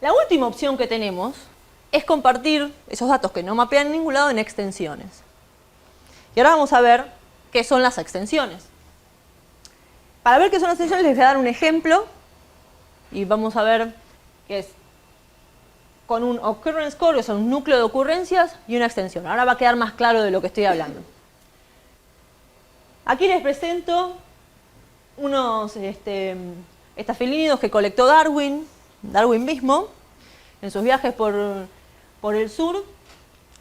La última opción que tenemos es compartir esos datos que no mapean en ningún lado en extensiones. Y ahora vamos a ver qué son las extensiones. Para ver qué son las extensiones les voy a dar un ejemplo y vamos a ver qué es con un occurrence core, que son un núcleo de ocurrencias, y una extensión. Ahora va a quedar más claro de lo que estoy hablando. Aquí les presento unos estafilídeos que colectó Darwin mismo, en sus viajes por el sur.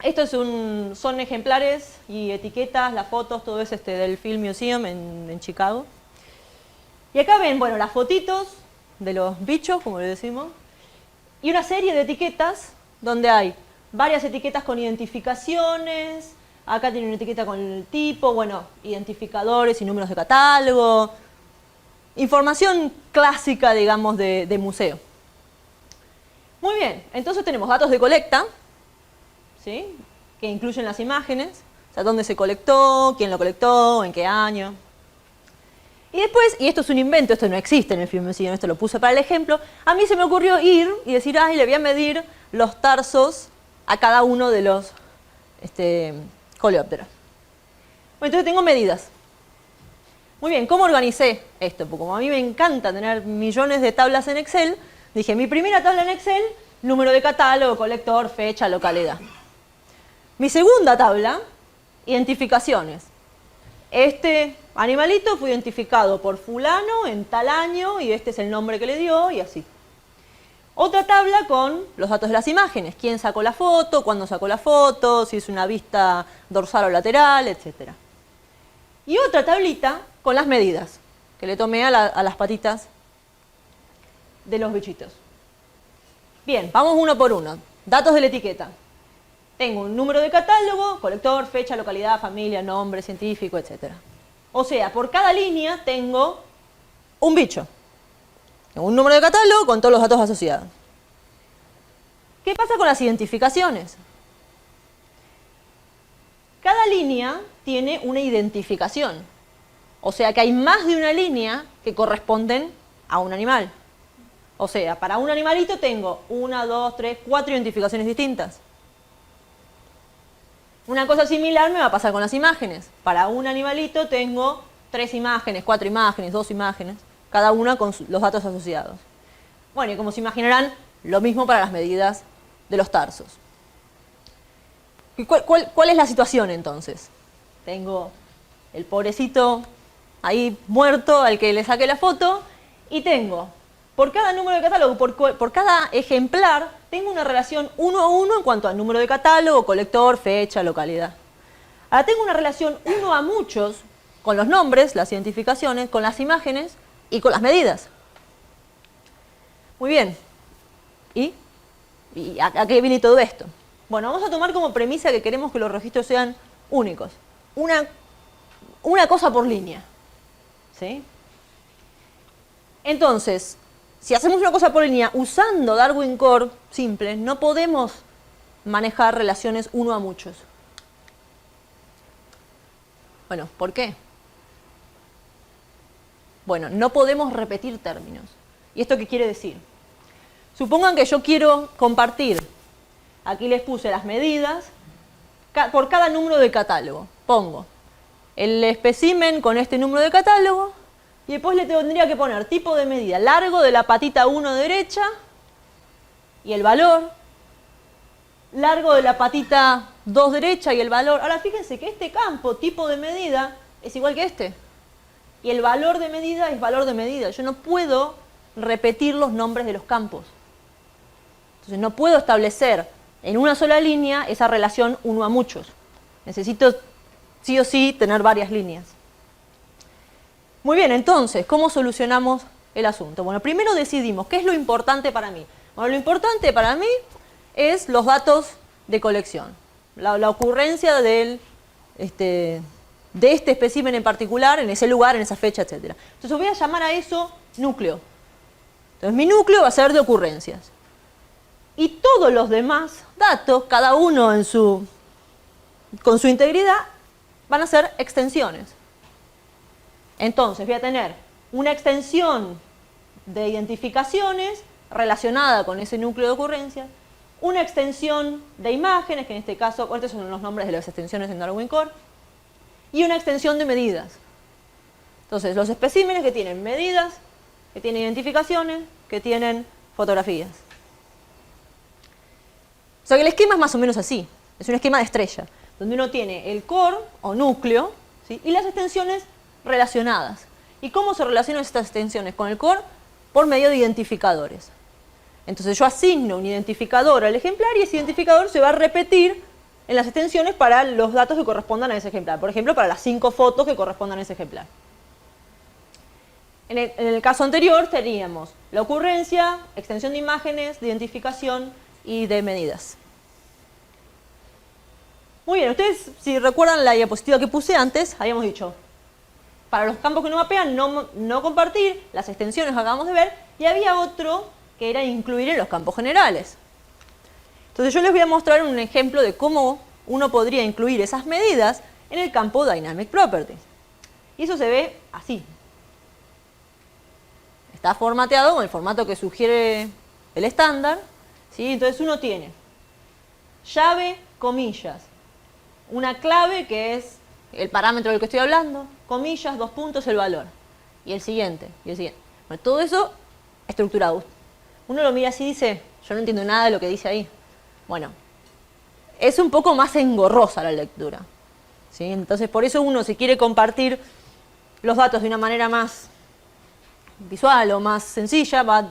Estos son ejemplares y etiquetas, las fotos, todo es del Field Museum en Chicago. Y acá ven, bueno, las fotitos de los bichos, como le decimos, y una serie de etiquetas donde hay varias etiquetas con identificaciones. Acá tiene una etiqueta con el tipo, bueno, identificadores y números de catálogo. Información clásica, digamos, de museo. Muy bien, entonces tenemos datos de colecta, ¿sí?, que incluyen las imágenes, o sea, dónde se colectó, quién lo colectó, en qué año. Y después, y esto es un invento, esto no existe en el Field Museum, esto lo puse para el ejemplo, a mí se me ocurrió ir y decir, ay, le voy a medir los tarsos a cada uno de los coleópteros. Bueno, entonces tengo medidas. Muy bien, ¿cómo organicé esto? Porque como a mí me encanta tener millones de tablas en Excel, dije, mi primera tabla en Excel, número de catálogo, colector, fecha, localidad. Mi segunda tabla, identificaciones. Este animalito fue identificado por fulano en tal año y este es el nombre que le dio y así. Otra tabla con los datos de las imágenes, quién sacó la foto, cuándo sacó la foto, si es una vista dorsal o lateral, etc. Y otra tablita con las medidas que le tomé a las patitas de los bichitos. Bien, vamos uno por uno. Datos de la etiqueta. Tengo un número de catálogo, colector, fecha, localidad, familia, nombre, científico, etc. O sea, por cada línea tengo un bicho. Tengo un número de catálogo con todos los datos asociados. ¿Qué pasa con las identificaciones? Cada línea tiene una identificación. O sea que hay más de una línea que corresponden a un animal. O sea, para un animalito tengo 1, 2, 3, 4 identificaciones distintas. Una cosa similar me va a pasar con las imágenes. Para un animalito tengo 3 imágenes, 4 imágenes, 2 imágenes, cada una con los datos asociados. Bueno, y como se imaginarán, lo mismo para las medidas de los tarsos. ¿Y cuál es la situación entonces? Tengo el pobrecito ahí muerto al que le saqué la foto y tengo, por cada número de catálogo, por cada ejemplar, tengo una relación 1 a 1 en cuanto al número de catálogo, colector, fecha, localidad. Ahora tengo una relación 1 a muchos con los nombres, las identificaciones, con las imágenes y con las medidas. Muy bien. ¿Y a qué viene todo esto? Bueno, vamos a tomar como premisa que queremos que los registros sean únicos. Una cosa por línea. ¿Sí? Entonces, si hacemos una cosa por línea usando Darwin Core simple, no podemos manejar relaciones 1 a muchos. Bueno, ¿por qué? Bueno, no podemos repetir términos. ¿Y esto qué quiere decir? Supongan que yo quiero compartir, aquí les puse las medidas, por cada número de catálogo. Pongo el espécimen con este número de catálogo y después le tendría que poner tipo de medida, largo de la patita 1 derecha y el valor, largo de la patita 2 derecha y el valor. Ahora fíjense que este campo, tipo de medida, es igual que este. Y el valor de medida es valor de medida. Yo no puedo repetir los nombres de los campos. Entonces no puedo establecer en una sola línea esa relación 1 a muchos. Necesito sí o sí tener varias líneas. Muy bien, entonces, ¿cómo solucionamos el asunto? Bueno, primero decidimos qué es lo importante para mí. Bueno, lo importante para mí es los datos de colección. La ocurrencia de este espécimen en particular, en ese lugar, en esa fecha, etc. Entonces voy a llamar a eso núcleo. Entonces mi núcleo va a ser de ocurrencias. Y todos los demás datos, cada uno con su integridad, van a ser extensiones. Entonces voy a tener una extensión de identificaciones relacionada con ese núcleo de ocurrencia, una extensión de imágenes, que en este caso, estos son los nombres de las extensiones en Darwin Core, y una extensión de medidas. Entonces, los especímenes que tienen medidas, que tienen identificaciones, que tienen fotografías. O sea que el esquema es más o menos así, es un esquema de estrella, donde uno tiene el core o núcleo, ¿sí?, y las extensiones relacionadas. ¿Y cómo se relacionan estas extensiones con el core? Por medio de identificadores. Entonces yo asigno un identificador al ejemplar y ese identificador se va a repetir en las extensiones para los datos que correspondan a ese ejemplar. Por ejemplo, para las 5 fotos que correspondan a ese ejemplar. En el caso anterior teníamos la ocurrencia, extensión de imágenes, de identificación y de medidas. Muy bien, ustedes si recuerdan la diapositiva que puse antes, habíamos dicho, para los campos que no mapean, no compartir, las extensiones que acabamos de ver, y había otro que era incluir en los campos generales. Entonces yo les voy a mostrar un ejemplo de cómo uno podría incluir esas medidas en el campo Dynamic Properties. Y eso se ve así. Está formateado con el formato que sugiere el estándar, ¿sí? Entonces uno tiene llave, comillas, una clave que es el parámetro del que estoy hablando, comillas, 2 puntos, el valor, y el siguiente, y el siguiente. Bueno, todo eso estructurado. Uno lo mira así y dice, yo no entiendo nada de lo que dice ahí. Bueno, es un poco más engorrosa la lectura, ¿sí? Entonces por eso uno, si quiere compartir los datos de una manera más visual o más sencilla, más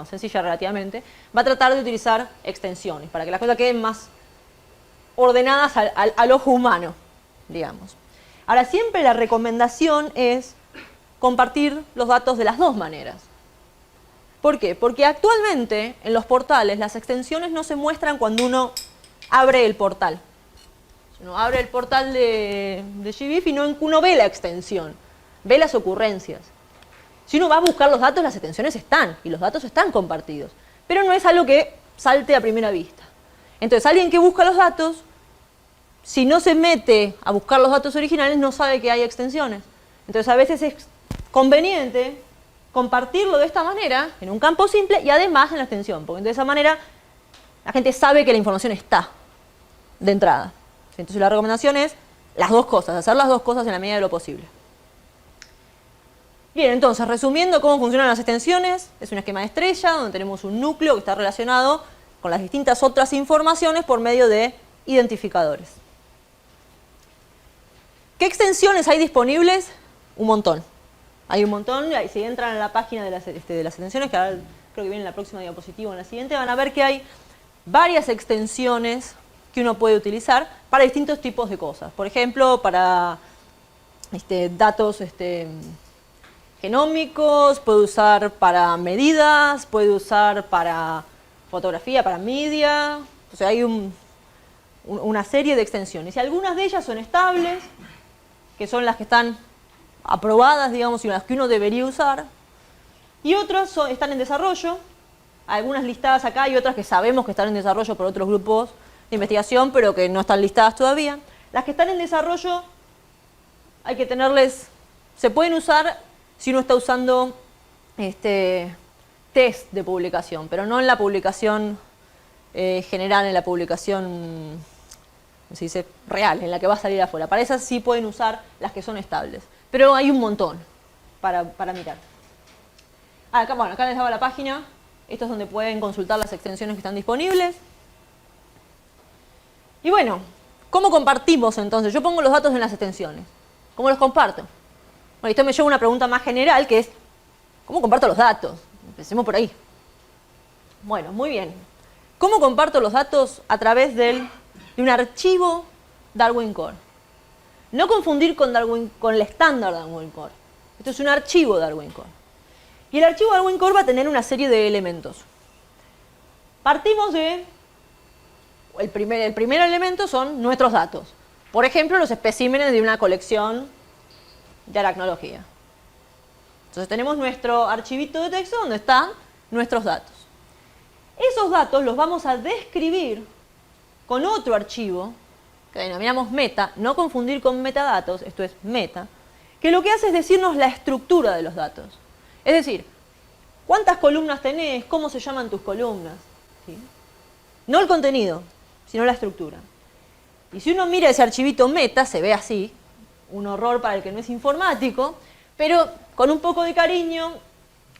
sencilla relativamente, va a tratar de utilizar extensiones para que las cosas queden más ordenadas al ojo humano, digamos. Ahora, siempre la recomendación es compartir los datos de las dos maneras. ¿Por qué? Porque actualmente en los portales las extensiones no se muestran cuando uno abre el portal. Uno abre el portal de GBIF y uno ve la extensión, ve las ocurrencias. Si uno va a buscar los datos, las extensiones están, y los datos están compartidos. Pero no es algo que salte a primera vista. Entonces, alguien que busca los datos, si no se mete a buscar los datos originales, no sabe que hay extensiones. Entonces, a veces es conveniente compartirlo de esta manera, en un campo simple, y además en la extensión. Porque de esa manera, la gente sabe que la información está de entrada. Entonces, la recomendación es las dos cosas, hacer las dos cosas en la medida de lo posible. Bien, entonces, resumiendo cómo funcionan las extensiones, es un esquema de estrella donde tenemos un núcleo que está relacionado con las distintas otras informaciones por medio de identificadores. ¿Qué extensiones hay disponibles? Un montón. Hay un montón, y si entran a la página de las extensiones, que ahora creo que viene en la próxima diapositiva o en la siguiente, van a ver que hay varias extensiones que uno puede utilizar para distintos tipos de cosas. Por ejemplo, para datos genómicos, puede usar para medidas, puede usar para fotografía, para media. O sea, hay una serie de extensiones. Y algunas de ellas son estables, que son las que están aprobadas, digamos, y las que uno debería usar. Y otras están en desarrollo. Algunas listadas acá y otras que sabemos que están en desarrollo por otros grupos de investigación, pero que no están listadas todavía. Las que están en desarrollo hay que tenerles, se pueden usar si uno está usando test de publicación, pero no en la publicación general, en la publicación, ¿cómo se dice?, real, en la que va a salir afuera. Para esas sí pueden usar las que son estables, pero hay un montón para mirar. Acá, bueno, acá les daba la página. Esto es donde pueden consultar las extensiones que están disponibles. Y bueno, ¿cómo compartimos entonces? Yo pongo los datos en las extensiones. ¿Cómo los comparto? Bueno, esto me lleva a una pregunta más general, que es, ¿cómo comparto los datos? Empecemos por ahí. Bueno, muy bien. ¿Cómo comparto los datos? A través de un archivo Darwin Core. No confundir con el estándar Darwin Core. Esto es un archivo Darwin Core. Y el archivo Darwin Core va a tener una serie de elementos. Partimos de... El primer elemento son nuestros datos. Por ejemplo, los especímenes de una colección de aracnología. Entonces tenemos nuestro archivito de texto donde están nuestros datos. Esos datos los vamos a describir con otro archivo que denominamos meta, no confundir con metadatos, esto es meta, que lo que hace es decirnos la estructura de los datos. Es decir, ¿Cuántas columnas tenés? ¿Cómo se llaman tus columnas? ¿Sí? No el contenido, sino la estructura. Y si uno mira ese archivito meta, se ve así, un horror para el que no es informático, pero con un poco de cariño,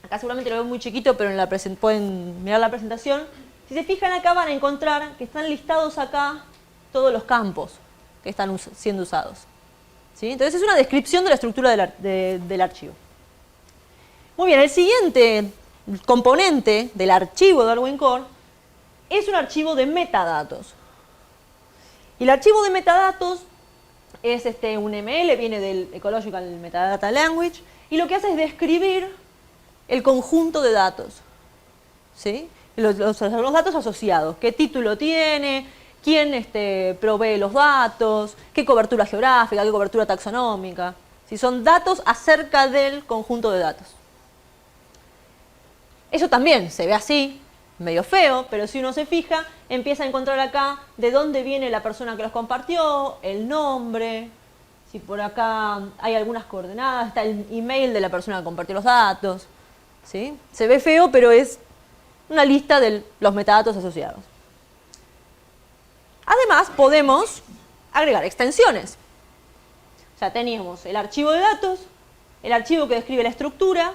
acá seguramente lo veo muy chiquito, pero pueden mirar la presentación. Si se fijan acá van a encontrar que están listados acá todos los campos que están siendo usados. ¿Sí? Entonces es una descripción de la estructura del archivo. Muy bien, el siguiente componente del archivo Darwin Core es un archivo de metadatos. Y el archivo de metadatos es un ML, viene del Ecological Metadata Language, y lo que hace es describir el conjunto de datos. ¿Sí? Los datos asociados, qué título tiene, quién provee los datos, qué cobertura geográfica, qué cobertura taxonómica. Si son datos acerca del conjunto de datos. Eso también se ve así, medio feo, pero si uno se fija, empieza a encontrar acá de dónde viene la persona que los compartió, el nombre, si por acá hay algunas coordenadas, está el email de la persona que compartió los datos. ¿Sí? Se ve feo, pero es una lista de los metadatos asociados. Además, podemos agregar extensiones. O sea, teníamos el archivo de datos, el archivo que describe la estructura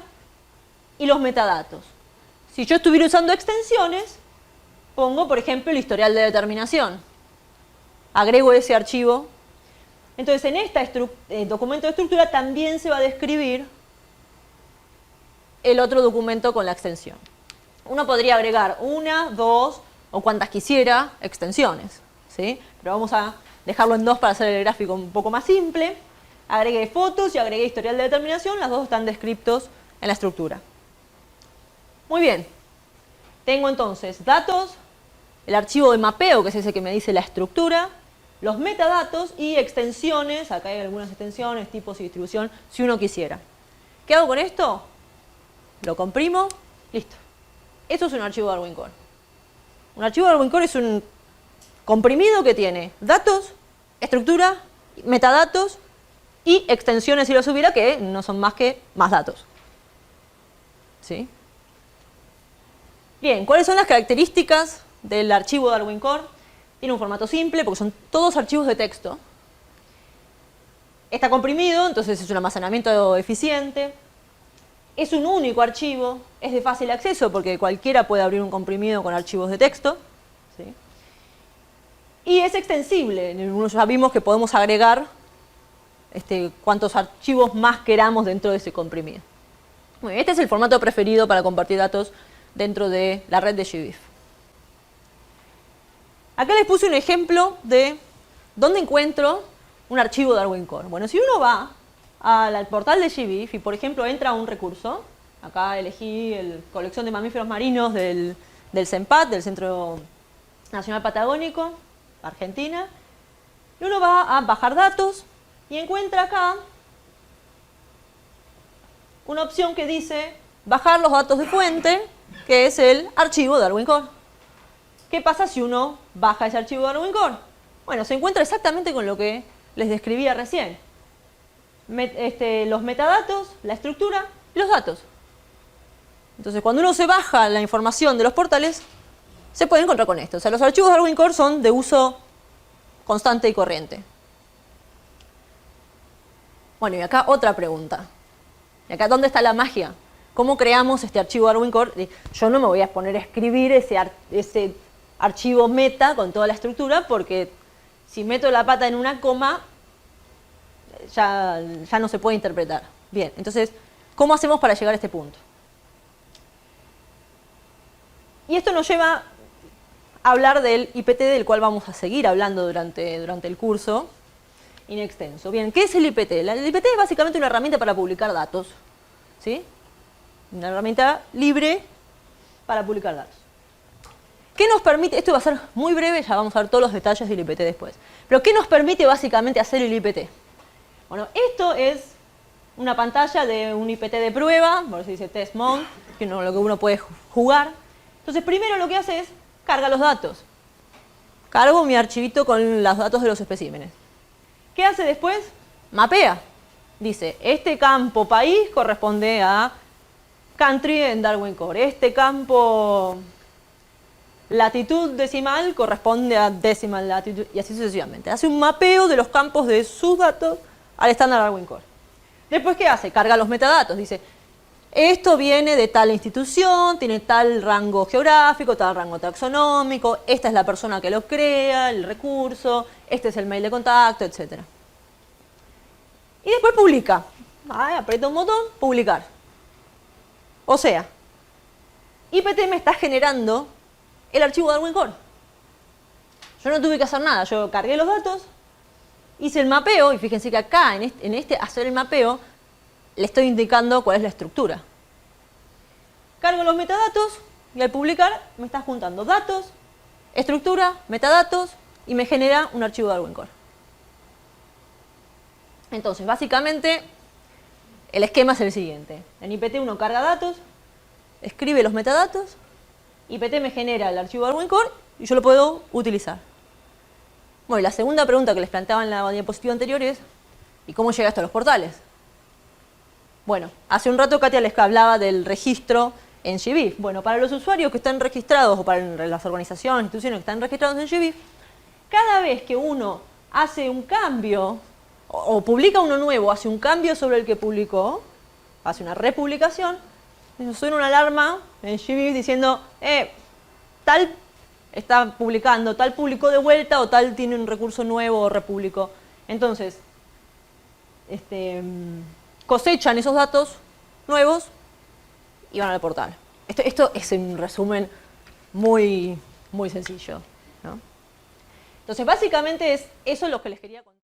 y los metadatos. Si yo estuviera usando extensiones, pongo, por ejemplo, el historial de determinación. Agrego ese archivo. Entonces, en este documento de estructura también se va a describir el otro documento con la extensión. Uno podría agregar una, dos o cuantas quisiera extensiones, ¿sí? Pero vamos a dejarlo en dos para hacer el gráfico un poco más simple. Agregué fotos y agregué historial de determinación, las dos están descritos en la estructura. Muy bien, tengo entonces datos, el archivo de mapeo, que es ese que me dice la estructura, los metadatos y extensiones, acá hay algunas extensiones, tipos y distribución, si uno quisiera. ¿Qué hago con esto? Lo comprimo, listo. Esto es un archivo Darwin Core. Un archivo Darwin Core es un comprimido que tiene datos, estructura, metadatos y extensiones si los hubiera, que no son más que más datos. ¿Sí? Bien, ¿cuáles son las características del archivo Darwin Core? Tiene un formato simple porque son todos archivos de texto. Está comprimido, entonces es un almacenamiento eficiente. Es un único archivo, es de fácil acceso porque cualquiera puede abrir un comprimido con archivos de texto. ¿Sí? Y es extensible, ya vimos que podemos agregar cuantos archivos más queramos dentro de ese comprimido. Muy bien, este es el formato preferido para compartir datos dentro de la red de GBIF. Acá les puse un ejemplo de dónde encuentro un archivo Darwin Core. Bueno, si uno va al portal de GBIF y, por ejemplo, entra a un recurso, acá elegí la colección de mamíferos marinos del CENPAT, del Centro Nacional Patagónico, Argentina, y uno va a bajar datos y encuentra acá una opción que dice bajar los datos de fuente, que es el archivo Darwin Core. ¿Qué pasa si uno baja ese archivo Darwin Core? Bueno, se encuentra exactamente con lo que les describía recién. Los metadatos, la estructura y los datos. Entonces, cuando uno se baja la información de los portales, se puede encontrar con esto. O sea, los archivos Darwin Core son de uso constante y corriente. Bueno, y acá otra pregunta. ¿Y acá dónde está la magia? ¿Cómo creamos este archivo Darwin Core? Yo no me voy a poner a escribir ese archivo meta con toda la estructura, porque si meto la pata en una coma, ya no se puede interpretar. Bien, entonces, ¿cómo hacemos para llegar a este punto? Y esto nos lleva a hablar del IPT, del cual vamos a seguir hablando durante el curso in extenso. Bien, ¿qué es el IPT? El IPT es básicamente una herramienta para publicar datos. ¿Sí? Una herramienta libre para publicar datos. ¿Qué nos permite? Esto va a ser muy breve, ya vamos a ver todos los detalles del IPT después. Pero ¿qué nos permite básicamente hacer el IPT? Bueno, esto es una pantalla de un IPT de prueba, por eso dice test mode, que lo que uno puede jugar. Entonces, primero lo que hace es carga los datos. Cargo mi archivito con los datos de los especímenes. ¿Qué hace después? Mapea. Dice, este campo país corresponde a country en Darwin Core. Este campo latitud decimal corresponde a decimal latitude y así sucesivamente. Hace un mapeo de los campos de sus datos al estándar Darwin Core. Después, ¿qué hace? Carga los metadatos. Dice, esto viene de tal institución, tiene tal rango geográfico, tal rango taxonómico, esta es la persona que lo crea, el recurso, este es el mail de contacto, etc. Y después publica. Aprieta un botón, publicar. O sea, IPT me está generando el archivo Darwin Core. Yo no tuve que hacer nada, yo cargué los datos, hice el mapeo, y fíjense que acá, en este hacer el mapeo, le estoy indicando cuál es la estructura. Cargo los metadatos, y al publicar me está juntando datos, estructura, metadatos, y me genera un archivo Darwin Core. Entonces, básicamente, el esquema es el siguiente. En IPT uno carga datos, escribe los metadatos, IPT me genera el archivo Darwin Core y yo lo puedo utilizar. Bueno, y la segunda pregunta que les planteaba en la diapositiva anterior es, ¿y cómo llega esto a los portales? Bueno, hace un rato Katia les hablaba del registro en GBIF. Bueno, para los usuarios que están registrados, o para las organizaciones, instituciones que están registrados en GBIF, cada vez que uno hace un cambio, o publica uno nuevo, hace un cambio sobre el que publicó, hace una republicación, suena una alarma en GBIF diciendo, tal está publicando, tal publicó de vuelta o tal tiene un recurso nuevo o republicó. Entonces, cosechan esos datos nuevos y van al portal. Esto es un resumen muy, muy sencillo, ¿no? Entonces, básicamente es eso lo que les quería contar.